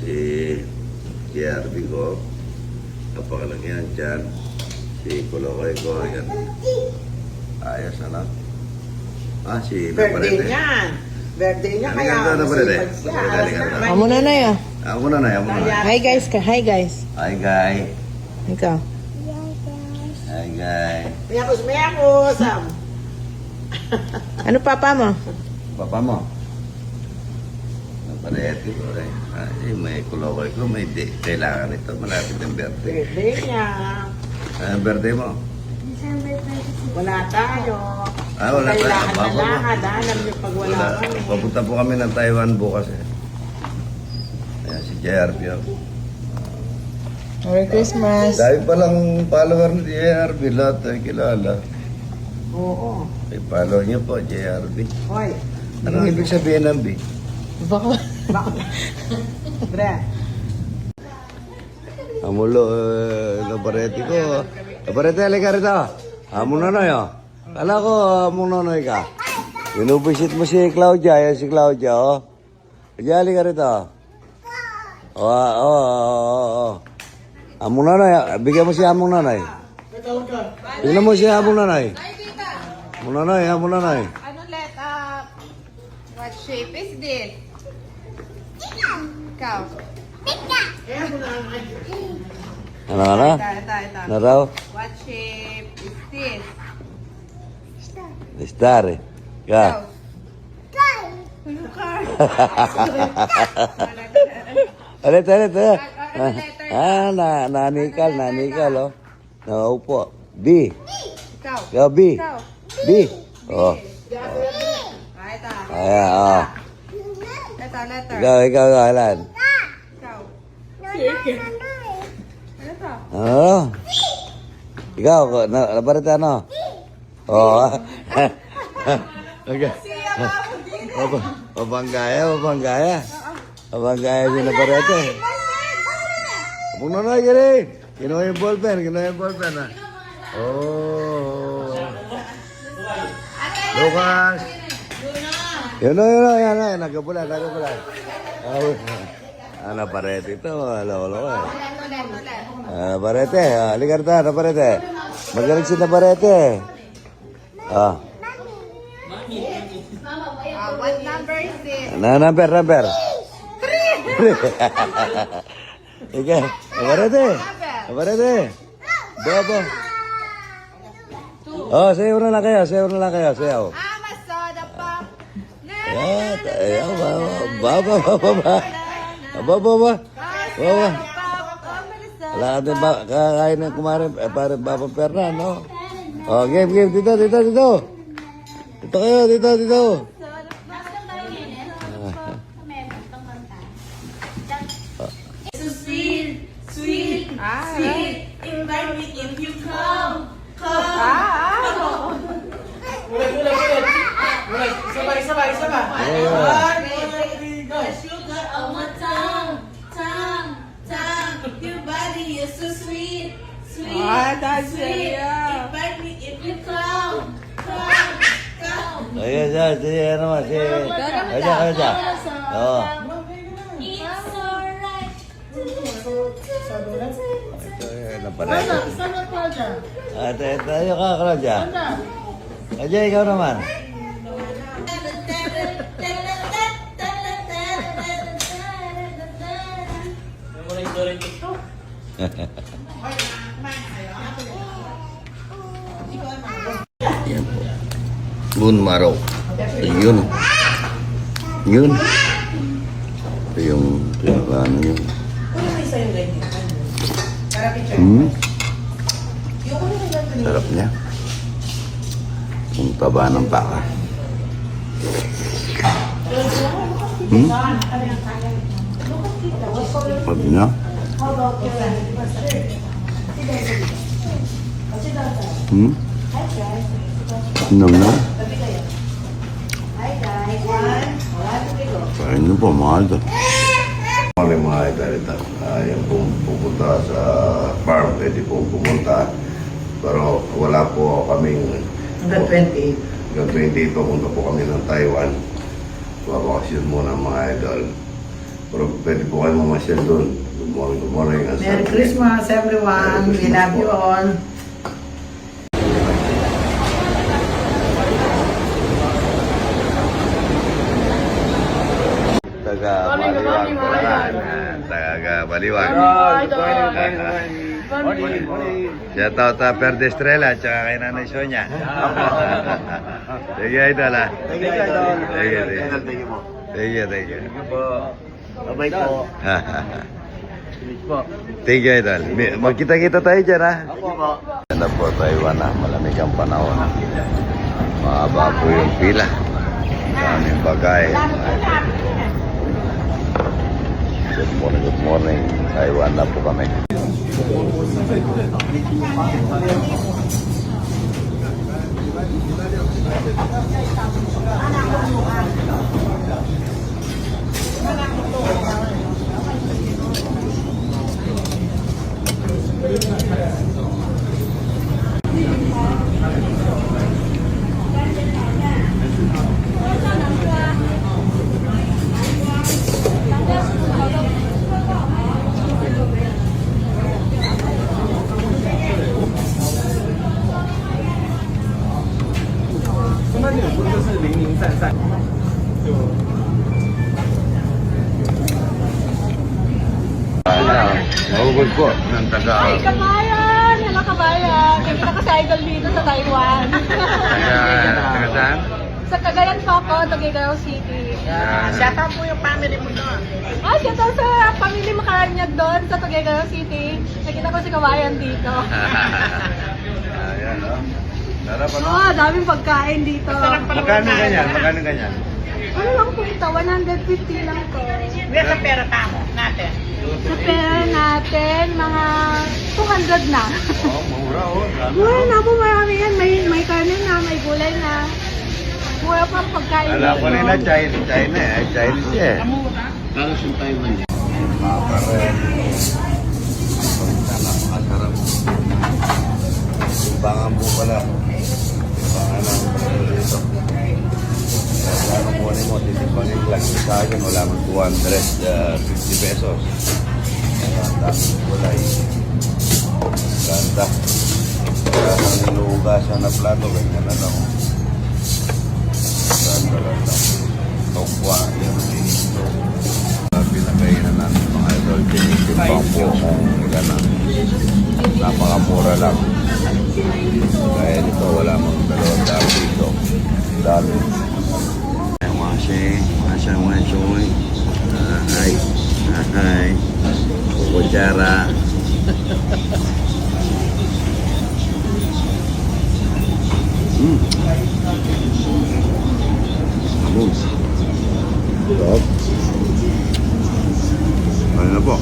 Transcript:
si JRB ko. Napakalagyan dyan. Si Kulokoy ko. Yan. Ayos na lang. Si Birthday niya. Birthday niya kaya masipag siya. Amo na na yun. Amo na. Hi guys ka. Hi guys. Hi, guy. Ikaw. Hi, guy. Mayakos. Ano papa mo? Papa mo. Naparehati ko rin. May Kulokoy ko. May kailangan ito. Malapit ang birthday. Birthday niya. Ang birthday mo? Wala tayo. Wala tayo. Kailangan na lakad. Alam niyo pag wala kami. Papunta po kami ng Taiwan bukas eh. Ayan, si JRB ako. Merry Christmas. Dahil palang follower ni JRB, lahat ay kilala. Oo. I-follow niyo po, JRB. Hoy. Anong ibig sabihin ng B? Baka. Bre. Amulo, Nabarete ko. Nabarete, halika rito. Amo na yun. Kala ko, amo na ka. Binubisit mo si Claudia. Yan si Claudia, oh. Kaya halika rito. Oo. Among nanay, bigyan mo si among nanay. Bigyan mo si among nanay. Among nanay. Ano what shape is this? Ikaw. Ano? Ito. Naraw? What shape is this? Star eh. Ka. Ulit. Nanikal, oh. Naupo. B. Ikaw. Ikaw, B. Ikaw. B. Oh. Ito. Ayan, oh. Ito, letter. Ikaw, Alan. Ikaw. Ano to? Ano? Ikaw, nabarita ano? Oo. Okay. Mabanggaya. Mabanggaya din nabarita eh. Abang nanay, gini. Kinuha yung ballpen, ha. Oh. Lucas. Yun. Nagkabulan. Naparete ito, lolo eh. Naparete, halika rito, naparete. Magaling si naparete. What number is this? Number. 3. Ika, naparete. Baba. Sayaw na lang kayo. Sayaw. Soda pop. Baba. Wala ka din ba, kakain ng kumarin, parang Papa Fernan, no? Game, dito. Dito kayo. Sweet, invite me if you come. Sabay. Sugar on my tongue. Your body is so sweet. Invite me if you come. Ayan siya, Kaya siya. Oo. It's alright. Ito, naparete. Tayo ka, Claudia. Ajay, ikaw naman. Yan po. Moon Marrow. Yun. Ito yung ano yun. Sarap niya. Yung taba ng baka. Pag niya. No. Kain niyo po, mga ito. Mga ito. Ayaw pong pupunta sa farm. Pwede pong pumunta. Pero wala po kaming... Hanggang 28. Hanggang 28 papunta po kami ng Taiwan. Babakasyon muna mga idol. Pero pwede po kayo mamasyal doon. Good morning, good morning. Merry Christmas, everyone. We love you all. Taga-Baliwag. Shout out sa Perde Estrella at saka kay Nanay Sonia. Sige, idol ha. Sige, thank you. Bye po. Thank you, idol. Magkita-kita tayo dyan ha. Ako po. Ganda po, Taiwan ha. Malamig ang panahon. Mahaba po yung pila. Daming bagay. Good morning. Taiwan na po kami. Mahugod po ng taga... Kabayan! Hello, kabayan! Hindi na kasi idol dito sa Taiwan. Taga saan? Sa Cagayan po ako, Tagaytay City. Shout out po yung family mo doon. Shout out sa pamilya Makaranyag doon sa Tagaytay City. Nakita ko si kabayan dito. Ayan, oh. Sarap ano? Daming pagkain dito. Magkano ganyan? Magkano ganyan? Ano lang po ito? 150 lang to. Ngayon sa pera tamo natin. Sa pera natin, mga 200 na. Oh, mura oh. Mura na po, marami yan. May karne na, may gulay na. Mura pa ang pagkain Alam ko nila China eh. Chinese eh. Para sa Taiwan. Makakarel. Napakasarap. Timbangan po pala. Timbangan lang pala dito. Kaya kung kunin mo, titimbangin lang. Sa akin, wala man 250 pesos. Ang daming kulay. Ganda. Kaya kung nilugasan na plato, ganyan na lang. Ganda. Tokwa, yan dito. Pinagkainan namin mga idol. Tinitimbang po kung ilan na. Napakamura lang. Kaya dito, wala mong 200 dito. Dami. Masya. Hi. Kukutsara. Top. Ano na po?